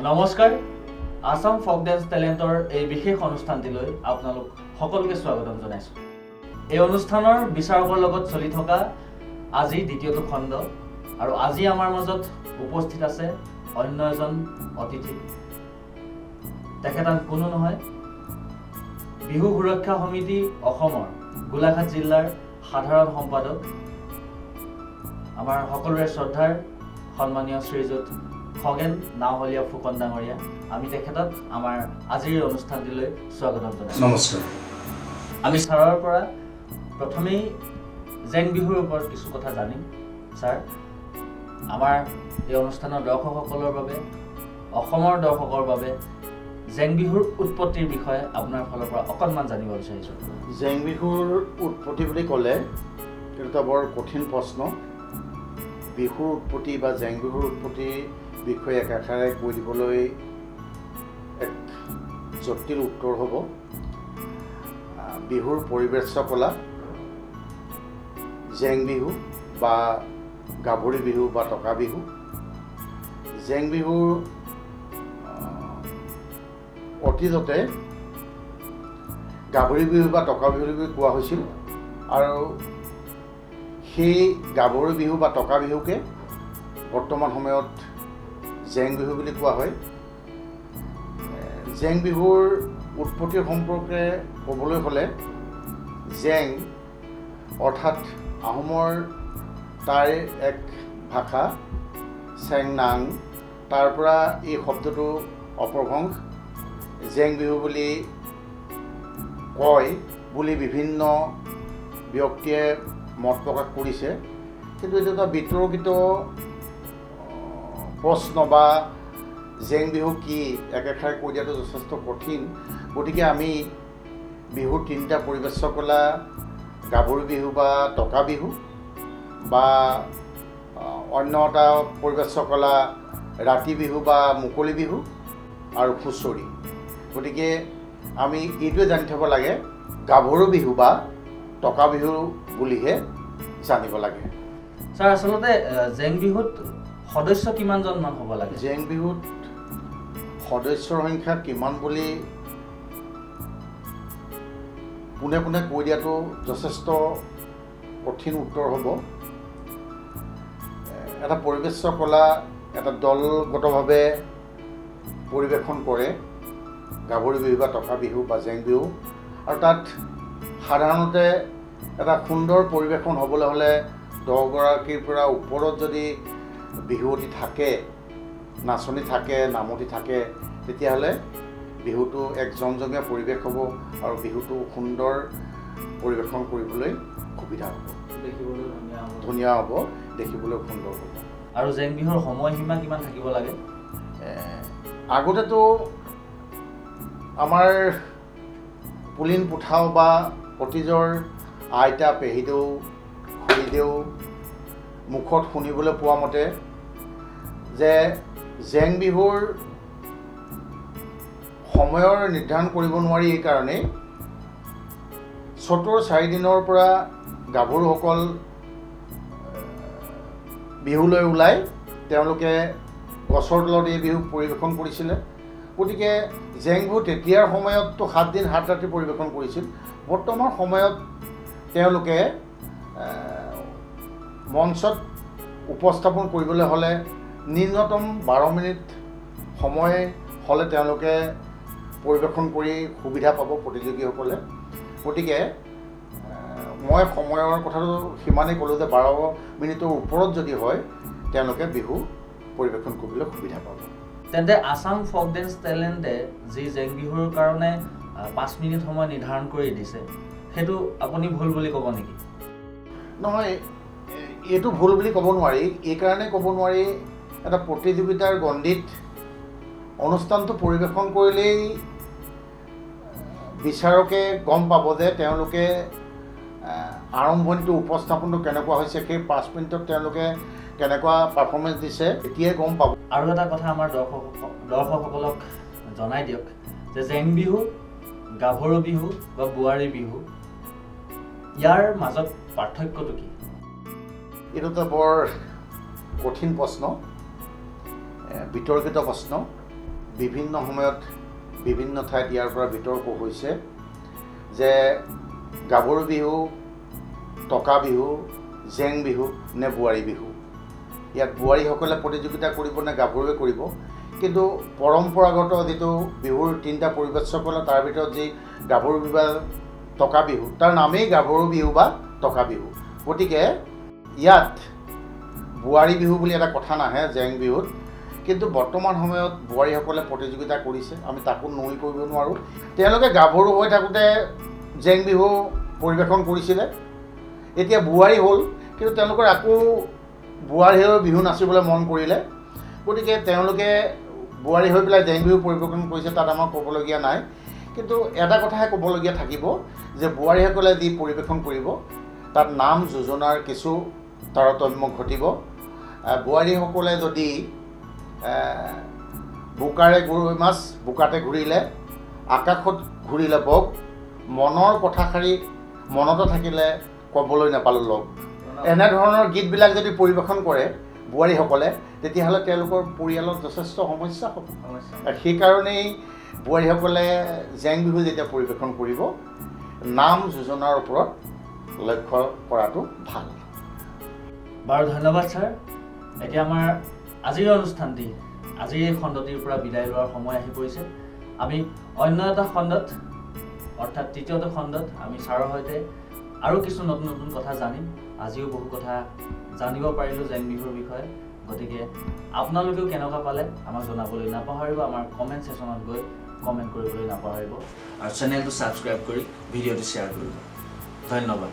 নমস্কাৰ আসাম ফক ডেন্স টেলেণ্টৰ এই বিশেষ অনুষ্ঠানটিলৈ আপোনালোক সকলোকে স্বাগতম জনাইছোঁ। এই অনুষ্ঠানৰ বিচাৰকৰ লগত চলি থকা আজি দ্বিতীয়টো খণ্ড আৰু আজি আমাৰ মাজত উপস্থিত আছে অন্য এজন অতিথি। তেখেত কোনো নহয়, বিহু সুৰক্ষা সমিতি অসমৰ গোলাঘাট জিলাৰ সাধাৰণ সম্পাদক আমাৰ সকলোৰে শ্ৰদ্ধাৰ সন্মানীয় শ্ৰীযুত খগেন নাওহলীয়া ফুকন ডাঙৰীয়া। আমি তেখেতক আমাৰ আজিৰ অনুষ্ঠানটিলৈ স্বাগতম জনাইছোঁ। নমস্কাৰ। আমি ছাৰৰ পৰা প্ৰথমেই জেং বিহুৰ ওপৰত কিছু কথা জানিম। ছাৰ, আমাৰ এই অনুষ্ঠানৰ দৰ্শকসকলৰ বাবে, অসমৰ দৰ্শকৰ বাবে জেং বিহুৰ উৎপত্তিৰ বিষয়ে আপোনাৰ ফালৰ পৰা অকণমান জানিব বিচাৰিছোঁ। জেং বিহুৰ উৎপত্তি বুলি ক'লে এইটো এটা বৰ কঠিন প্ৰশ্ন। বিহুৰ উৎপত্তি বা জেং বিহুৰ উৎপত্তিৰ বিষয়ে একাষাৰে কৈ দিবলৈ এক জটিল উত্তৰ হ'ব। বিহুৰ পৰিবেশ্য কলা, জেং বিহু বা গাভৰি বিহু বা টকা বিহু। জেং বিহুৰ অতীততে গাভৰি বিহু বা টকা বিহু বুলি কোৱা হৈছিল আৰু সেই গাভৰি বিহু বা টকা বিহুকে বৰ্তমান সময়ত জেং বিহু বুলি কোৱা হয়। জেং বিহুৰ উৎপত্তিৰ সম্পৰ্কে ক'বলৈ হ'লে জেং অৰ্থাৎ আহোমৰ তাৰ এক ভাষা চেংনাং, তাৰ পৰা এই শব্দটো অপভ্ৰংশ জেং বিহু বুলি কয় বুলি বিভিন্ন ব্যক্তিয়ে মত প্ৰকাশ কৰিছে, কিন্তু এইটো এটা বিতৰ্কিত প্ৰশ্ন বা জেং বিহু কি একেষাৰে কৈ দিয়াটো যথেষ্ট কঠিন। গতিকে আমি বিহুৰ তিনিটা পৰিবেশ্য কলা, গাভৰু বিহু বা টকা বিহু বা অন্য এটা পৰিবেশ্য কলা ৰাতি বিহু বা মুকলি বিহু আৰু হুঁচৰি। গতিকে আমি এইটোৱে জানি থ'ব লাগে, গাভৰু বিহু বা টকা বিহু বুলিহে জানিব লাগে। ছাৰ, আচলতে জেং বিহুত সদস্য কিমানজনমান হ'ব লাগে? জেং বিহুত সদস্যৰ সংখ্যা কিমান বুলি পোনে পোনে কৈ দিয়াটো যথেষ্ট কঠিন উত্তৰ হ'ব। এটা পৰিবেশ্য কলা এটা দলগতভাৱে পৰিৱেশন কৰে গাভৰি বিহু বা টকা বিহু বা জেং বিহু, আৰু তাত সাধাৰণতে এটা সুন্দৰ পৰিৱেশন হ'বলৈ হ'লে 10গৰাকীৰ পৰা ওপৰত যদি বিহুৱতী থাকে, নাচনী থাকে, নামতি থাকে, তেতিয়াহ'লে বিহুটো এক জমজমীয়া পৰিৱেশ হ'ব আৰু বিহুটো সুন্দৰ পৰিৱেশন কৰিবলৈ সুবিধা হ'ব, দেখিবলৈ ধুনীয়া হ'ব, দেখিবলৈ সুন্দৰ হ'ব। আৰু জেং বিহুৰ সময়সীমা কিমান থাকিব লাগে? আগতেতো আমাৰ পুলিন পুঠাও বা অতীজৰ আইতা, পেহীদেউ, খুৰীদেউ মুখত শুনিবলৈ পোৱা মতে যে জেং বিহুৰ সময়ৰ নিৰ্ধাৰণ কৰিব নোৱাৰি। এইকাৰণেই চ'তৰ 4 দিনৰ পৰা গাভৰুসকল বিহুলৈ ওলাই তেওঁলোকে গছৰ তলত এই বিহু পৰিৱেশন কৰিছিলে। গতিকে জেং বিহু তেতিয়াৰ সময়ততো 7 দিন 7 ৰাতি পৰিৱেশন কৰিছিল। বৰ্তমান সময়ত তেওঁলোকে মঞ্চত উপস্থাপন কৰিবলৈ হ'লে ন্যূনতম 12 মিনিট সময় হ'লে তেওঁলোকে পৰিৱেশন কৰি সুবিধা পাব প্ৰতিযোগীসকলে। গতিকে মই সময়ৰ কথাটো সিমানেই ক'লোঁ যে 12 মিনিটৰ ওপৰত যদি হয় তেওঁলোকে বিহু পৰিৱেশন কৰিবলৈ সুবিধা পাব। তেন্তে আসাম ফক ডেন্স টেলেণ্টে যি জেং বিহুৰ কাৰণে 5 মিনিট সময় নিৰ্ধাৰণ কৰি দিছে, সেইটো আপুনি ভুল বুলি ক'ব নেকি? নহয়, এইটো ভুল বুলি ক'ব নোৱাৰি। এইকাৰণে ক'ব নোৱাৰি, এটা প্ৰতিযোগিতাৰ গণ্ডিত অনুষ্ঠানটো পৰিৱেশন কৰিলেই বিচাৰকে গম পাব যে তেওঁলোকে আৰম্ভণিটো উপস্থাপনটো কেনেকুৱা হৈছে, সেই 5 মিনিটত তেওঁলোকে কেনেকুৱা পাৰফৰ্মেঞ্চ দিছে এতিয়াই গম পাব। আৰু এটা কথা আমাৰ দৰ্শকসকলক জনাই দিয়ক যে জেং বিহু, গাভৰু বিহু বা বোৱাৰী বিহু, ইয়াৰ মাজত পাৰ্থক্যটো কি? এইটো এটা বৰ কঠিন প্ৰশ্ন, বিতৰ্কিত প্ৰশ্ন। বিভিন্ন সময়ত বিভিন্ন ঠাইত ইয়াৰ পৰা বিতৰ্ক হৈছে যে গাভৰু বিহু, টকা বিহু, জেং বিহু নে বোৱাৰী বিহু। ইয়াত বোৱাৰীসকলে প্ৰতিযোগিতা কৰিব নে গাভৰুৱে কৰিব। কিন্তু পৰম্পৰাগত যিটো বিহুৰ তিনিটা পৰিৱেশ চকলে তাৰ ভিতৰত যি গাভৰু বিহু বা টকা বিহু, তাৰ নামেই গাভৰু বিহু বা টকা বিহু। গতিকে ইয়াত বোৱাৰী বিহু বুলি এটা কথা নাহে জেং বিহুত। কিন্তু বৰ্তমান সময়ত বোৱাৰীসকলে প্ৰতিযোগিতা কৰিছে, আমি তাকো নুই কৰিব নোৱাৰোঁ। তেওঁলোকে গাভৰু হৈ থাকোঁতে জেং বিহু পৰিৱেশন কৰিছিলে, এতিয়া বোৱাৰী হ'ল, কিন্তু তেওঁলোকৰ আকৌ বোৱাৰী হৈ বিহু নাচিবলৈ মন কৰিলে। গতিকে তেওঁলোকে বোৱাৰী হৈ পেলাই জেং বিহু পৰিৱেশন কৰিছে, তাত আমাৰ ক'বলগীয়া নাই। কিন্তু এটা কথাহে ক'বলগীয়া থাকিব যে বোৱাৰীসকলে যি পৰিৱেশন কৰিব তাত নাম যোজনাৰ কিছু তাৰতম্য ঘটিব। বোৱাৰীসকলে যদি বোকাৰে গৰৈ মাছ বোকাতে ঘূৰিলে, আকাশত ঘূৰিলে বক, মনৰ কথাষাৰি মনতে থাকিলে ক'বলৈ নাপালোঁ লগ, এনেধৰণৰ গীতবিলাক যদি পৰিৱেশন কৰে বোৱাৰীসকলে, তেতিয়াহ'লে তেওঁলোকৰ পৰিয়ালত যথেষ্ট সমস্যা হ'ব। সেইকাৰণেই বোৱাৰীসকলে জেং বিহু যেতিয়া পৰিৱেশন কৰিব, নাম যোজনাৰ ওপৰত লক্ষ্য কৰাটো ভাল। বাৰু ধন্যবাদ ছাৰ। এতিয়া আমাৰ আজিৰ অনুষ্ঠানটি, আজিৰ এই খণ্ডটিৰ পৰা বিদায় লোৱাৰ সময় আহি পৰিছে। আমি অন্য এটা খণ্ডত, অৰ্থাৎ তৃতীয়টো খণ্ডত আমি ছাৰৰ সৈতে আৰু কিছু নতুন নতুন কথা জানিম। আজিও বহু কথা জানিব পাৰিলোঁ জেং বিহুৰ বিষয়ে। গতিকে আপোনালোকেও কেনেকুৱা পালে আমাক জনাবলৈ নাপাহৰিব। আমাৰ কমেণ্ট ছেশ্যনত গৈ কমেণ্ট কৰিবলৈ নাপাহৰিব আৰু চেনেলটো ছাবস্ক্ৰাইব কৰি ভিডিঅ'টো শ্বেয়াৰ কৰিব। ধন্যবাদ।